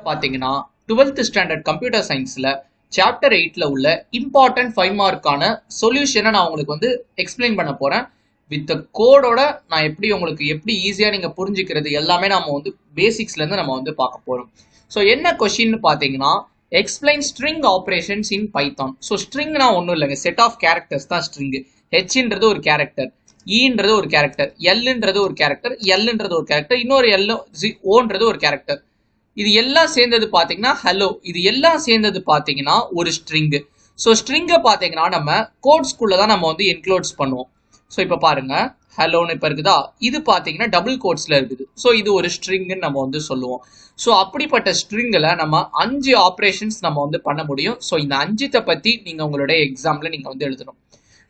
பாத்தீங்கன்னா 12th standard computer சயின்ஸ்ல chapter 8ல உள்ள இம்பார்ட்டன்ட் 5 மார்க்கான சொல்யூஷனை நான் உங்களுக்கு வந்து எக்ஸ்பிளைன் பண்ண போறேன். வித் கோடோட நான் எப்படி ஈஸியா நீங்க புரிஞ்சுக்கிறது எல்லாமே நம்ம வந்து பேசிக்ஸ்ல இருந்து நம்ம வந்து பார்க்க போறோம். ஸோ என்ன கொஸ்டின் பாத்தீங்கன்னா explain string operations in Python. So ஸ்ட்ரிங்னா ஒன்றும் இல்லைங்க, செட் ஆஃப் கேரக்டர்ஸ் தான் ஸ்ட்ரிங். ஹெச்ன்றது ஒரு கேரக்டர், ஈன்றது ஒரு கேரக்டர், எல்ன்றது ஒரு கேரக்டர், எல்ன்றது ஒரு கேரக்டர், இன்னொரு எல் ஓன்றது ஒரு கேரக்டர். இது எல்லாம் சேர்ந்தது பாத்தீங்கன்னா ஹலோ. இது எல்லாம் சேர்ந்தது பாத்தீங்கன்னா ஒரு ஸ்ட்ரிங். ஸோ ஸ்ட்ரிங்கை பாத்தீங்கன்னா நம்ம கோட்ஸ்குள்ள தான் நம்ம வந்து என்க்ளோட்ஸ் பண்ணுவோம். ஸோ இப்போ பாருங்க ஹலோன்னு இப்போ இருக்குதா, இது பாத்தீங்கன்னா டபுள் கோட்ஸ்ல இருக்குது. ஸோ இது ஒரு ஸ்ட்ரிங்னு நம்ம வந்து சொல்லுவோம். ஸோ அப்படிப்பட்ட ஸ்ட்ரிங்கில் நம்ம 5 ஆப்ரேஷன்ஸ் நம்ம வந்து பண்ண முடியும். ஸோ இந்த 5 பத்தி நீங்க உங்களுடைய எக்ஸாம்ல நீங்க வந்து எழுதணும்.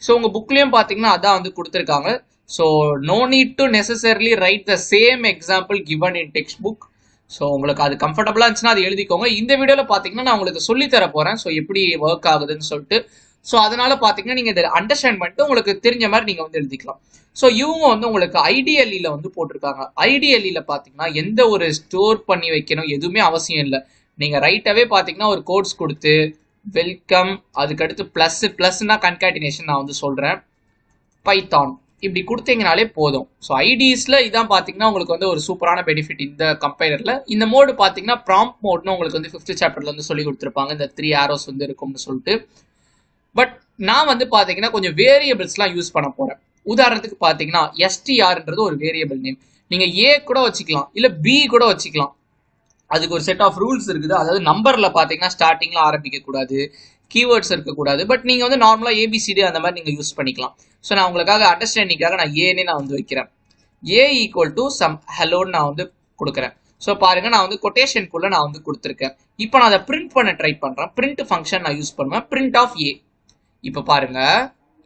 ஸோ உங்க புக்லயும் பாத்தீங்கன்னா அதான் வந்து கொடுத்துருக்காங்க. So no need to necessarily right the same example given in text book. So உங்களுக்கு அது கம்ஃபர்டபுளா இருந்துச்சுன்னா அது எழுதிக்கோங்க. இந்த வீடியோல பாத்தீங்கன்னா நான் உங்களுக்கு சொல்லி தர போறேன். ஸோ எப்படி ஒர்க் ஆகுதுன்னு சொல்லிட்டு. ஸோ அதனால பாத்தீங்கன்னா நீங்க இதை அண்டர்ஸ்டாண்ட் பண்ணிட்டு உங்களுக்கு தெரிஞ்ச மாதிரி நீங்க வந்து எழுதிக்கலாம். ஸோ இவங்க வந்து உங்களுக்கு ஐடிஎல்இல வந்து போட்டிருக்காங்க. ஐடிஎல்இல பாத்தீங்கன்னா எந்த ஒரு ஸ்டோர் பண்ணி வைக்கணும் எதுவுமே அவசியம் இல்லை. நீங்க ரைட்டாவே பாத்தீங்கன்னா ஒரு கோட்ஸ் கொடுத்து வெல்கம், அதுக்கடுத்து பிளஸ்னா கன்காட்டினேஷன் நான் வந்து சொல்றேன், பைத்தான் இப்படி கொடுத்தீங்கனாலே போதும். ஸோ ஐடிஸ்ல இதான் பாத்தீங்கன்னா உங்களுக்கு வந்து ஒரு சூப்பரான பெனிஃபிட் இந்த கம்பைலர்ல. இந்த மோடு பாத்தீங்கன்னா ப்ராம்ப்ட் மோட்னு உங்களுக்கு வந்து 5th சாப்டர்ல வந்து சொல்லி கொடுத்துருப்பாங்க. இந்த 3 ஆரோஸ் வந்து இருக்கும்னு சொல்லிட்டு. பட் நான் வந்து பாத்தீங்கன்னா கொஞ்சம் வேரியபிள்ஸ்லாம் யூஸ் பண்ண போறேன். உதாரணத்துக்கு பாத்தீங்கன்னா எஸ்டிஆர்ன்றது ஒரு வேரியபிள் நேம். நீங்க ஏ கூட வச்சுக்கலாம், இல்ல பி கூட வச்சுக்கலாம். அதுக்கு ஒரு செட் ஆஃப் ரூல்ஸ் இருக்குது. அதாவது நம்பர்ல பாத்தீங்கன்னா ஸ்டார்டிங்ல ஆரம்பிக்க கூடாது, கீவேர்ட்ஸ் இருக்கக்கூடாது. பட் நீங்க வந்து நார்மலா ஏபிசிடி அந்த மாதிரி நீங்க யூஸ் பண்ணிக்கலாம். ஸோ நான் உங்களுக்காக அண்டர்ஸ்டாண்டிங்காக நான் ஏன்னு நான் வந்து வைக்கிறேன். ஏ ஈக்குவல் டு சம் ஹலோன்னு நான் வந்து கொடுக்குறேன். ஸோ பாருங்க நான் வந்து கொட்டேஷனுக்குள்ள நான் வந்து கொடுத்துருக்கேன். இப்போ நான் அதை பிரிண்ட் பண்ண ட்ரை பண்றேன். பிரிண்ட் ஃபங்க்ஷன் நான் யூஸ் பண்ணுவேன், பிரிண்ட் ஆஃப் ஏ. இப்போ பாருங்க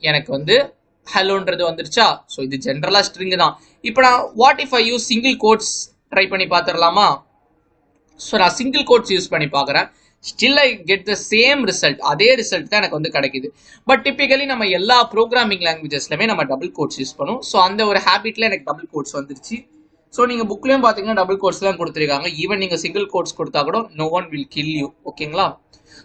எனக்கு வந்து ஹலோன்றது வந்துருச்சா. ஸோ இது ஜென்ரலா ஸ்ட்ரிங் தான். இப்போ நான் what if I use single quotes try பண்ணி பார்த்துடலாமா. ஸோ நான் சிங்கிள் கோட்ஸ் யூஸ் பண்ணி பார்க்குறேன். Still I get the same result. அதே ரிசல்ட் தான் எனக்கு வந்து கிடைக்குது. பட் டிப்பிக்கலி நம்ம எல்லா ப்ரோக்ராமிங் லாங்குவேஜஸ்லுமே நம்ம டபுள் கோட்ஸ் யூஸ் பண்ணுவோம். ஸோ அந்த ஒரு ஹேபிட்ல எனக்கு டபுள் கோட்ஸ் வந்துருச்சு. ஸோ நீங்க புக்லயும் பாத்தீங்கன்னா டபுள் கோட்ஸ் தான் கொடுத்துருக்காங்க. ஈவன் நீங்க சிங்கிள் கோட்ஸ் கொடுத்தா கூட no one will kill you. ஓகேங்களா.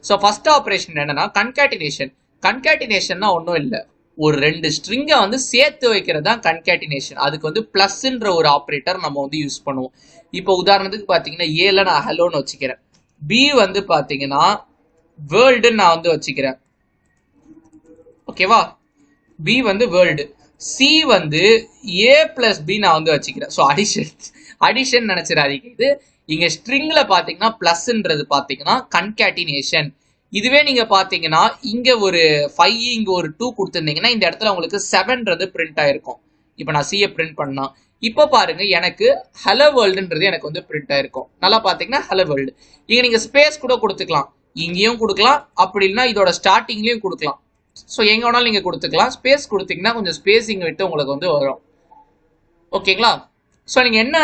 ஸோ ஃபர்ஸ்ட் ஆப்ரேஷன் என்னன்னா கன்காட்டினேஷன். கன்காட்டினேஷன்னா ஒன்றும் இல்லை, ஒரு 2 ஸ்ட்ரிங்கை வந்து சேர்த்து வைக்கிறது தான் கன்காட்டினேஷன். அதுக்கு வந்து பிளஸ்ன்ற ஒரு ஆப்ரேட்டர் நம்ம வந்து யூஸ் பண்ணுவோம். இப்போ உதாரணத்துக்கு பாத்தீங்கன்னா ஏல நான் ஹலோன்னு வச்சுக்கிறேன், பி வந்து பாத்தீங்கன்னா வேர்ல்டுன்னு நான் வந்து வச்சுக்கிறேன். ஓகேவா, பி வந்து வேர்ல்டு, சி வந்து ஏ பிளஸ் பி நான் வந்து வச்சுக்கிறேன். ஸோ அடிஷன் நினைச்சிடாதீங்க. இது இங்க ஸ்ட்ரிங்ல பாத்தீங்கன்னா பிளஸ்ன்றது பாத்தீங்கன்னா கன்காட்டினேஷன். இதுவே நீங்க பாத்தீங்கன்னா இங்க ஒரு 5 இங்க ஒரு 2 கொடுத்துருந்தீங்கன்னா இந்த இடத்துல உங்களுக்கு 7ன்றது பிரிண்ட் ஆயிருக்கும். இப்போ நான் சியை பிரிண்ட் பண்ணா இப்போ பாருங்க எனக்கு ஹலோ வேர்ல்டுன்றது எனக்கு வந்து பிரிண்ட் ஆயிருக்கும். நல்லா பாத்தீங்கன்னா ஹலோ வேர்ல்டு. இங்க நீங்க ஸ்பேஸ் கூட கொடுத்துக்கலாம், இங்கேயும் கொடுக்கலாம், அப்படி இல்லைன்னா இதோட ஸ்டார்டிங்லயும் கொடுக்கலாம். ஸோ எங்க வேணாலும் நீங்க கொடுத்துக்கலாம். ஸ்பேஸ் கொடுத்தீங்கன்னா கொஞ்சம் ஸ்பேசிங் விட்டு உங்களுக்கு வந்து வரும். ஓகேங்களா. ஸோ நீங்க என்ன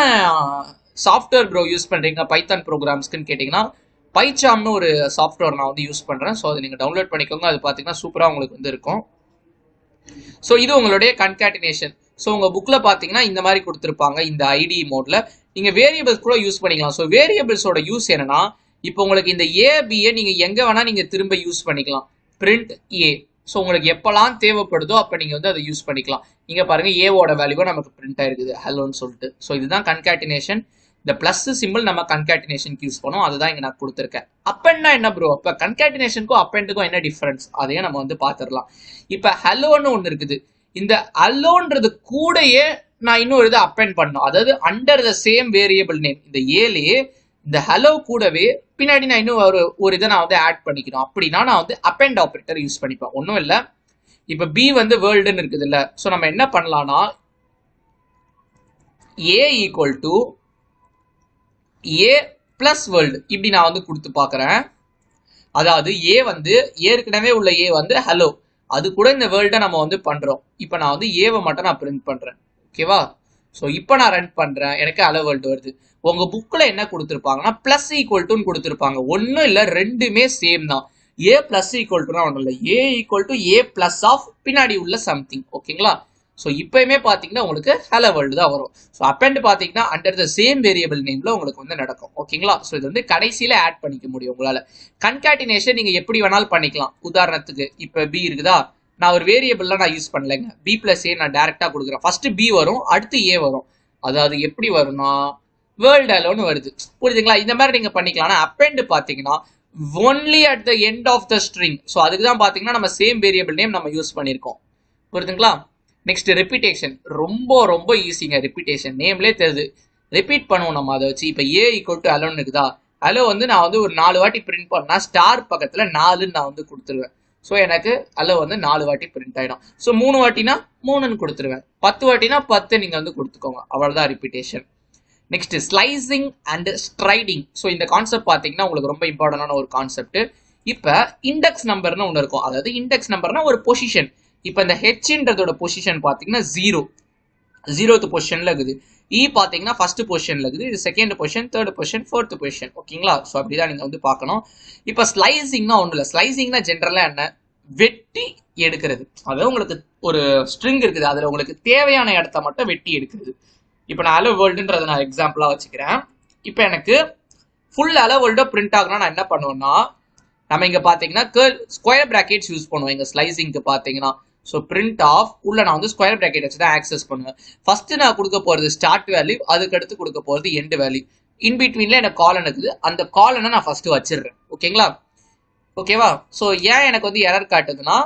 சாஃப்ட்வேர் ப்ரோ யூஸ் பண்றீங்க பைத்தான் ப்ரோக்ராம்ஸ்க்குன்னு கேட்டீங்கன்னா பைச்சாம்னு ஒரு சாஃப்ட்வேர் நான் வந்து யூஸ் பண்றேன். ஸோ அதை நீங்க டவுன்லோட் பண்ணிக்கோங்க. அது பாத்தீங்கன்னா சூப்பரா உங்களுக்கு வந்து இருக்கும். ஸோ இது உங்களுடைய கன்காட்டினேஷன். ஸோ உங்க புக்ல பாத்தீங்கன்னா இந்த மாதிரி கொடுத்துருப்பாங்க. இந்த ஐடி மோட்ல நீங்க வேரியபிள்ஸ் கூட யூஸ் பண்ணிக்கலாம். ஸோ வேரியபிள்ஸோட யூஸ் என்னன்னா இப்போ உங்களுக்கு இந்த ஏபியை நீங்க எங்க வேணா நீங்க திரும்ப யூஸ் பண்ணிக்கலாம். பிரிண்ட் ஏ. ஸோ உங்களுக்கு எப்பெல்லாம் தேவைப்படுதோ அப்ப நீங்க வந்து அதை யூஸ் பண்ணிக்கலாம். இங்க பாருங்க ஏவோட வேல்யூவா நமக்கு பிரிண்ட் ஆயிருக்குது ஹலோன்னு சொல்லிட்டு. ஸோ இதுதான் கன்காட்டினேஷன். இந்த பிளஸ் சிம்பிள் நம்ம கன்காட்டினேஷனுக்கு யூஸ் பண்ணுவோம். அதுதான் இங்க நான் கொடுத்துருக்கேன். அப்பெண்டா என்ன ப்ரோ, அப்ப கன்காட்டினேஷனுக்கும் அப்பெண்டுக்கும் என்ன டிஃபரன்ஸ் அதையும் நம்ம வந்து பாத்துடலாம். இப்ப ஹலோன்னு ஒண்ணு இருக்குது. இந்த ஹலோன்றது கூடயே நான் இன்னொரு இதை அப்பெண்ட் பண்ணணும். அதாவது under the same variable name இந்த ஏலேயே இந்த ஹலோ கூடவே பின்னாடி நான் இன்னும் ஒரு இதை நான் வந்து ஆட் பண்ணிக்கணும். அப்படின்னா நான் வந்து அப்பெண்ட் ஆப்ரேட்டர் யூஸ் பண்ணிப்பேன். ஒன்றும் இல்லை, இப்ப பி வந்து வேர்ல்டுன்னு இருக்குது இல்ல. ஸோ நம்ம என்ன பண்ணலாம்னா a equal to a plus world இப்படி நான் வந்து கொடுத்து பார்க்குறேன். அதாவது ஏ வந்து ஏற்கனவே உள்ள ஏ வந்து ஹலோ, அது கூட இந்த வேர்ல்டை நம்ம வந்து பண்றோம். இப்போ நான் வந்து ஏவை மட்டும் நான் பிரிண்ட் பண்றேன். ஓகேவா. ஸோ இப்போ நான் ரன் பண்றேன், எனக்கு ஹலோ வேர்ல்டு வருது. உங்க புக்ல என்ன கொடுத்துருப்பாங்கன்னா பிளஸ் ஈக்குவல் டுன்னு கொடுத்துருப்பாங்க. ஒன்றும் இல்லை, ரெண்டுமே சேம் தான். ஏ பிளஸ் ஈக்குவல் டுனா ஒன்றும் இல்லை, a equal to a plus of பின்னாடி உள்ள சம்திங். ஓகேங்களா. ஸோ இப்பயுமே பார்த்தீங்கன்னா உங்களுக்கு ஹலோ வேர்ல்டு தான் வரும். ஸோ அப்பெண்ட் பார்த்தீங்கன்னா அண்டர் த சேம் வேரியபிள் நேம்ல உங்களுக்கு வந்து நடக்கும். ஓகேங்களா? ஸோ இது வந்து கடைசியில ஆட் பண்ணிக்க முடியும் உங்களால. கன்காட்டினேஷன் நீங்க எப்படி வேணாலும் பண்ணிக்கலாம். உதாரணத்துக்கு இப்போ பி இருக்குதா, நான் ஒரு வேரியபிள்லாம் நான் யூஸ் பண்ணலைங்க. பி பிளஸ் ஏ நான் டேரக்டா கொடுக்குறேன். ஃபர்ஸ்ட் பி வரும், அடுத்து ஏ வரும். அதாவது எப்படி வரும்னா வேர்ல்டு அலோன்னு வருது. புரியுதுங்களா? இந்த மாதிரி நீங்க பண்ணிக்கலாம். அப்பெண்ட் பார்த்தீங்கன்னா only at the end of the string. So அதுக்கு தான் பார்த்தீங்கன்னா நம்ம சேம் வேரியபிள் நேம் நம்ம யூஸ் பண்ணியிருக்கோம். புரியுதுங்களா? Next repetition. ரொம்ப ரொம்ப ஈஸிங்க. ரிப்பீட்டேஷன் நேம்லேயே தெரியுது. ரிப்பீட் பண்ணுவோம் நம்ம அதை வச்சு. இப்போ ஏ ஈக்குவல் டு அலோன்னு இருக்குதா, அலோ வந்து நான் வந்து ஒரு 4 வாட்டி பிரிண்ட் பண்ணா ஸ்டார் பக்கத்தில் 4ன்னு நான் வந்து கொடுத்துருவேன். ஸோ எனக்கு அலோ வந்து 4 வாட்டி பிரிண்ட் ஆகிடும். ஸோ 3 வாட்டினா 3ன்னு கொடுத்துருவேன். 10 வாட்டினா 10 நீங்கள் வந்து கொடுத்துக்கோங்க. அவ்வளோதான் repetition. Next slicing and striding. So இந்த கான்செப்ட் பார்த்தீங்கன்னா உங்களுக்கு ரொம்ப இம்பார்ட்டன்டான ஒரு கான்செப்ட். இப்போ இண்டெக்ஸ் நம்பர்னு ஒன்று இருக்கும். அதாவது இண்டெக்ஸ் நம்பர்னா ஒரு பொசிஷன். இப்போ இந்த ஹெச்ன்றதோட பொசிஷன் பார்த்தீங்கன்னா 0th பொசிஷன்ல இருக்குது. இ பார்த்தீங்கன்னா ஃபர்ஸ்ட் பொசிஷன்ல இருக்குது. இது second position, third position, fourth position. ஓகேங்களா? ஸோ அப்படிதான் நீங்க வந்து பார்க்கணும். இப்போ ஸ்லைசிங்னா ஒன்றும் இல்லை. ஸ்லைசிங்னா ஜென்ரலாக என்ன, வெட்டி எடுக்கிறது. அதாவது உங்களுக்கு ஒரு ஸ்ட்ரிங் இருக்குது, அதில் உங்களுக்கு தேவையான இடத்த மட்டும் வெட்டி எடுக்கிறது. இப்போ நான் ஹலோ வேர்ல்டுன்றதை நான் எக்ஸாம்பிளாக வச்சுக்கிறேன். இப்போ எனக்கு ஃபுல் ஹலோ வேர்ல்டோ பிரிண்ட் ஆகணும்னா நான் என்ன பண்ணுவேன்னா, நம்ம இங்கே பார்த்தீங்கன்னா ஸ்கொயர் பிராக்கெட்ஸ் யூஸ் பண்ணுவோம் இங்கே ஸ்லைசிங்க்கு பார்த்தீங்கன்னா. ஸோ பிரிண்ட் ஆஃப் உள்ள நான் வந்து ஸ்கொயர் பிராக்கெட் வச்சு தான் ஆக்சஸ் பண்ணுவேன். ஃபர்ஸ்ட் நான் கொடுக்க போகிறது ஸ்டார்ட் வேல்யூ, அதுக்கு அடுத்து கொடுக்க போகிறது எண்ட் வேல்யூ. இன் பிட்வீனில் எனக்கு காலன் இருக்குது. அந்த காலனை நான் ஃபர்ஸ்ட் வச்சிடுறேன். ஓகேங்களா? ஓகேவா? ஸோ ஏன் எனக்கு வந்து எரர் காட்டுதுன்னா,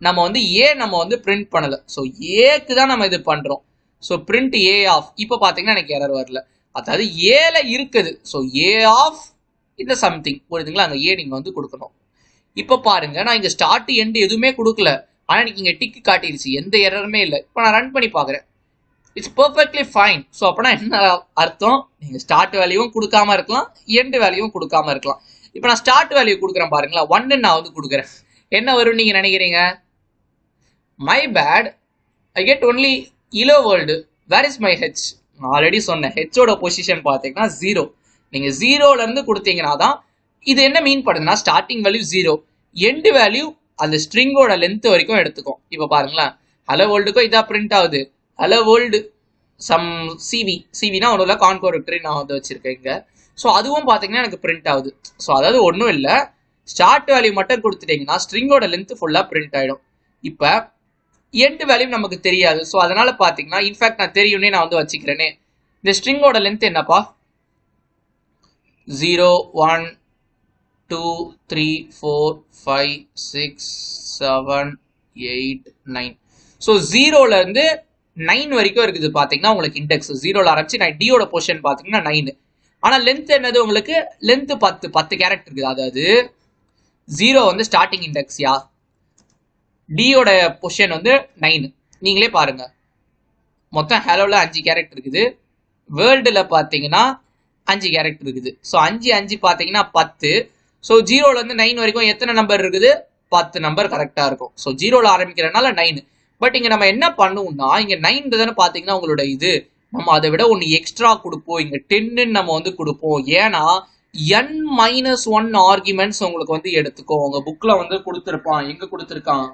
நம்ம வந்து பிரிண்ட் பண்ணலை. ஸோ ஏக்கு தான் நம்ம இது பண்ணுறோம். So print A of. இப்போ பார்த்தீங்கன்னா எனக்கு எரர் வரல. அதாவது ஏல இருக்குது. ஸோ ஏ ஆஃப் இந்த சம்திங். புரியுதுங்களா? அங்கே ஏ நீங்கள் வந்து கொடுக்கணும். இப்போ பாருங்க, நான் இங்கே ஸ்டார்ட் எண்ட் எதுவுமே கொடுக்கல. ஆனால் எனக்கு இங்கே டிக்கு காட்டிடுச்சு, எந்த எரருமே இல்லை. இப்போ நான் ரன் பண்ணி பார்க்குறேன். It's perfectly fine. ஸோ அப்போனா என்ன அர்த்தம், நீங்கள் ஸ்டார்ட் வேல்யூவும் கொடுக்காம இருக்கலாம், எண்ட் வேல்யூவும் கொடுக்காம இருக்கலாம். இப்போ நான் ஸ்டார்ட் வேல்யூ கொடுக்குறேன் பாருங்களா, 1 நான் வந்து கொடுக்குறேன். என்ன வரும்னு நீங்கள் நினைக்கிறீங்க? My bad, I get only ello world. Where is my H? நான் ஆல்ரெடி சொன்னேன், ஹெச்சோட பொசிஷன் பார்த்தீங்கன்னா 0. நீங்கள் 0லேருந்து கொடுத்தீங்கன்னா தான் இது என்ன மீன் பண்ணுதுன்னா, ஸ்டார்டிங் வேல்யூ 0, எண்ட் வேல்யூ அந்த ஸ்ட்ரிங்கோட லென்த் வரைக்கும் எடுத்துக்கும். இப்போ பாருங்களேன், ஹலோ வேர்ல்டுக்கும் இதாக பிரிண்ட் ஆகுது. ஹலோ வேர்ல்டு சம் சிவினா ஒன்றும் இல்லை, கான்கோர் விக்டரி நான் வந்து வச்சிருக்கேன் இங்கே. ஸோ அதுவும் பார்த்தீங்கன்னா எனக்கு பிரிண்ட் ஆகுது. ஸோ அதாவது ஒன்றும் இல்லை, ஸ்டார்ட் வேல்யூ மட்டும் கொடுத்துட்டீங்கன்னா ஸ்ட்ரிங்கோட லென்த் ஃபுல்லாக பிரிண்ட் ஆகிடும். இப்போ எண்ட் வேல்யூ நமக்கு தெரியாது. ஸோ அதனால பார்த்தீங்கன்னா, இன்ஃபேக்ட் நான் தெரியும்னே நான் வந்து வச்சுக்கிறேனே, இந்த ஸ்ட்ரிங்கோட லென்த் என்னப்பா, 0 1 2 3 4 5 6 7 8 9. ஸோ 0லேருந்து 9 வரைக்கும் இருக்குது பார்த்தீங்கன்னா உங்களுக்கு இண்டெக்ஸ். 0ல் ஆரம்பிச்சு நான் டியோட பொசிஷன் பார்த்தீங்கன்னா 9. ஆனால் லென்த் என்னது உங்களுக்கு, லென்த் 10 கேரக்டர் இருக்குது. அதாவது 0 வந்து ஸ்டார்டிங் இண்டெக்ஸ்யா, டியோட பொசிஷன் வந்து 9. நீங்களே பாருங்க, மொத்தம் ஹலோவில் 5 கேரக்டர் இருக்குது, வேர்ல்டில் பார்த்தீங்கன்னா 5 கேரக்டர் இருக்குது. ஸோ 5 பார்த்தீங்கன்னா 10. ஸோ 0லேருந்து 9 வரைக்கும் எத்தனை நம்பர் இருக்குது, 10 நம்பர் கரெக்டாக இருக்கும். ஸோ 0ல் ஆரம்பிக்கிறனால 9. பட் இங்கே நம்ம என்ன பண்ணுவோம்னா, இங்கே 9 தானே பார்த்தீங்கன்னா உங்களோட இது, நம்ம அதை விட ஒன்று எக்ஸ்ட்ரா கொடுப்போம். இங்கே 10ன்னு நம்ம வந்து கொடுப்போம். ஏன்னா n-1 ஆர்குமெண்ட்ஸ் உங்களுக்கு வந்து எடுத்துக்கோ. உங்கள் புக்கில் வந்து கொடுத்துருப்பான். எங்கே கொடுத்துருக்கான்,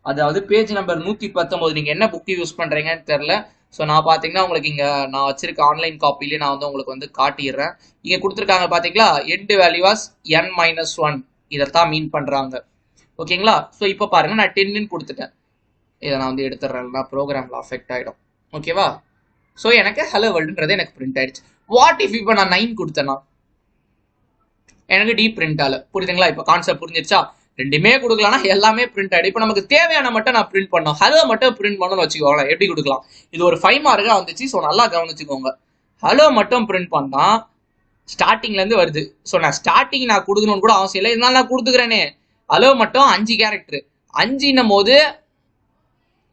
அதாவது பேஜ் நம்பர் 119. நீங்கள் என்ன புக்கு யூஸ் பண்ணுறீங்கன்னு தெரில. ஸோ நான் பார்த்தீங்கன்னா உங்களுக்கு இங்கே நான் வச்சிருக்க ஆன்லைன் காப்பிலே நான் வந்து உங்களுக்கு வந்து காட்டிடுறேன். இங்கே கொடுத்துருக்காங்க பார்த்தீங்களா, எண்ட் வேல்யூவாஸ் n-1, இதைத்தான் மீன் பண்ணுறாங்க. ஓகேங்களா? ஸோ இப்போ பாருங்கள், நான் 10ன்னு கொடுத்துட்டேன். இதை நான் வந்து எடுத்துடுறேன், ப்ரோக்ராமில் அஃபெக்ட் ஆகிடும். ஓகேவா? ஸோ எனக்கு ஹலோ வேர்ல்டுன்றது எனக்கு பிரிண்ட் ஆயிடுச்சு. வாட் இஃப் இப்போ நான் 9 கொடுத்தேன்னா எனக்கு டி பிரிண்ட் ஆகல. புரியுதுங்களா? இப்போ கான்செப்ட் புரிஞ்சிருச்சா? ரெண்டுமே கொடுக்கலாம்னா எல்லாமே பிரிண்ட் ஆகிடும். இப்போ நமக்கு தேவையான மட்டும் நான் பிரிண்ட் பண்ணோம், ஹலோ மட்டும் பிரிண்ட் பண்ணணும்னு வச்சுக்கோங்களேன். எப்படி கொடுக்கலாம், இது ஒரு 5 மார்க்காக வந்துச்சு. ஸோ நல்லா கவனிச்சுக்கோங்க, ஹலோ மட்டும் பிரிண்ட் பண்ணா ஸ்டார்டிங்லேருந்து வருது. ஸோ நான் ஸ்டார்டிங் நான் கொடுக்கணும்னு கூட அவசியம் இல்லை, இதனால நான் கொடுத்துக்கிறேனே. ஹலோ மட்டும் 5 கேரக்டர், 5ன்னும் போது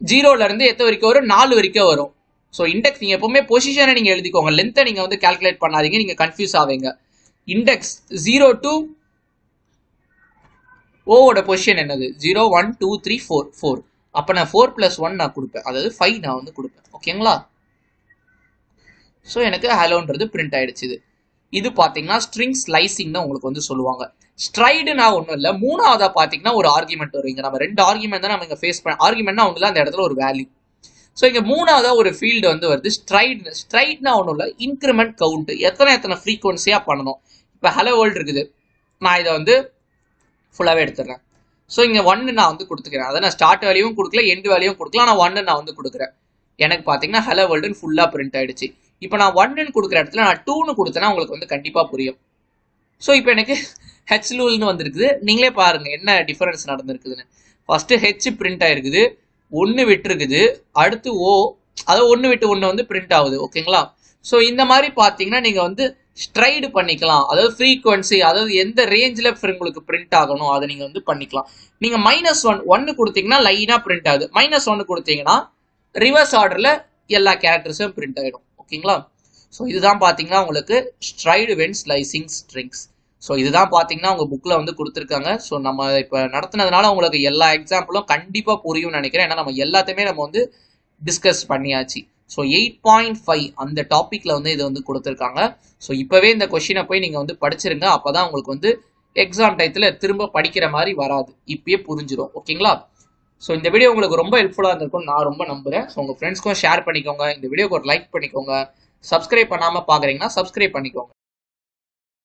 0லேருந்து எத்த வரைக்கும் வரும், 4 வரைக்கும் வரும். ஸோ இண்டெக்ஸ் நீங்கள் எப்பவுமே பொசிஷனை நீங்கள் எழுதிக்கோங்க, லென்த்தை நீங்கள் வந்து கால்குலேட் பண்ணாதீங்க, நீங்கள் கன்ஃபியூஸ் ஆவீங்க. இண்டெக்ஸ் 0 to ஓவோட பொசிஷன் என்னது, 0 1 2 3 4 4. அப்போ நான் 4 + 1 நான் கொடுப்பேன், அதாவது 5 நான் வந்து கொடுப்பேன். ஓகேங்களா? ஸோ எனக்கு ஹலோன்றது பிரிண்ட் ஆயிடுச்சு. இது பார்த்தீங்கன்னா ஸ்ட்ரிங் ஸ்லைசிங் தான் உங்களுக்கு வந்து சொல்லுவாங்க. ஸ்ட்ரைடுனா ஒன்றும் இல்லை. மூணாவதா பார்த்தீங்கன்னா ஒரு ஆர்குமெண்ட் வரும். இங்கே நம்ம 2 ஆர்குமெண்ட் தான் நம்ம இங்கே ஃபேஸ் பண்ண. ஆர்குமெண்ட்னா ஒன்றும் இல்லை, அந்த இடத்துல ஒரு வேல்யூ. ஸோ இங்கே மூணாவதா ஒரு ஃபீல்டு வந்து வருது ஸ்ட்ரைட்னா ஒன்றும் இல்லை, இன்க்ரிமெண்ட் கவுண்ட். எத்தனை ஃப்ரீக்வன்சியாக பண்ணணும். இப்போ ஹலோ வேர்ல்டு இருக்குது, நான் இதை வந்து ஃபுல்லாகவே எடுத்துடுறேன். ஸோ இங்கே 1 நான் வந்து கொடுத்துக்கிறேன். அதை நான் ஸ்டார்ட் வேல்யூவும் கொடுக்கல, எண்ட் வேல்யூவும் கொடுக்கல, நான் 1 நான் வந்து கொடுக்குறேன். எனக்கு பார்த்தீங்கன்னா ஹலோ வேர்ல்டுன்னு ஃபுல்லாக பிரிண்ட் ஆயிடுச்சு. இப்போ நான் 1ன்னு கொடுக்குற இடத்துல நான் 2ன்னு கொடுத்தேன்னா உங்களுக்கு வந்து கண்டிப்பாக புரியும். ஸோ இப்போ எனக்கு ஹெச் லூல்னு வந்துருக்குது. நீங்களே பாருங்க என்ன டிஃபரன்ஸ் நடந்திருக்குதுன்னு. ஃபர்ஸ்ட் ஹெச் பிரிண்ட் ஆயிருக்குது, 1 விட்டுருக்குது, அடுத்து ஓ, அதாவது 1 விட்டு 1 வந்து பிரிண்ட் ஆகுது. ஓகேங்களா? ஸோ இந்த மாதிரி பார்த்தீங்கன்னா நீங்கள் வந்து ஸ்ட்ரைடு பண்ணிக்கலாம். அதாவது ஃப்ரீக்வன்சி, அதாவது எந்த ரேஞ்சில் உங்களுக்கு பிரிண்ட் ஆகணும் அதை நீங்கள் வந்து பண்ணிக்கலாம். நீங்கள் -1 கொடுத்தீங்கன்னா லைனாக பிரிண்ட் ஆகுது. -1 கொடுத்தீங்கன்னா ரிவர்ஸ் ஆர்டரில் எல்லா கேரக்டர்ஸும் பிரிண்ட் ஆகிடும். ஓகேங்களா? ஸோ இதுதான் பார்த்தீங்கன்னா உங்களுக்கு stride when slicing strings. So இதுதான் பார்த்தீங்கன்னா உங்கள் புக்கில் வந்து கொடுத்துருக்காங்க. ஸோ நம்ம இப்போ நடத்துனதுனால உங்களுக்கு எல்லா எக்ஸாம்பிளும் கண்டிப்பாக புரியும்னு நினைக்கிறேன். ஏன்னா நம்ம எல்லாத்தையுமே நம்ம வந்து டிஸ்கஸ் பண்ணியாச்சு. ஸோ 8.5 அந்த டாப்பிக்கில் வந்து இது வந்து கொடுத்துருக்காங்க. ஸோ இப்போவே இந்த கொஷினை போய் நீங்கள் வந்து படிச்சிருங்க. அப்போ தான் உங்களுக்கு வந்து எக்ஸாம் டயத்தில் திரும்ப படிக்கிற மாதிரி வராது, இப்பயே புரிஞ்சிடும். ஓகேங்களா? ஸோ இந்த வீடியோ உங்களுக்கு ரொம்ப ஹெல்ப்ஃபுல்லாக இருந்திருக்கும் நான் ரொம்ப நம்புகிறேன். ஸோ உங்கள் ஃப்ரெண்ட்ஸ்க்கும் ஷேர் பண்ணிக்கோங்க. இந்த வீடியோக்கு ஒரு லைக் பண்ணிக்கோங்க. சப்ஸ்கிரைப் பண்ணாமல் பார்க்குறீங்கன்னா சப்ஸ்கிரைப் பண்ணிக்கோங்க.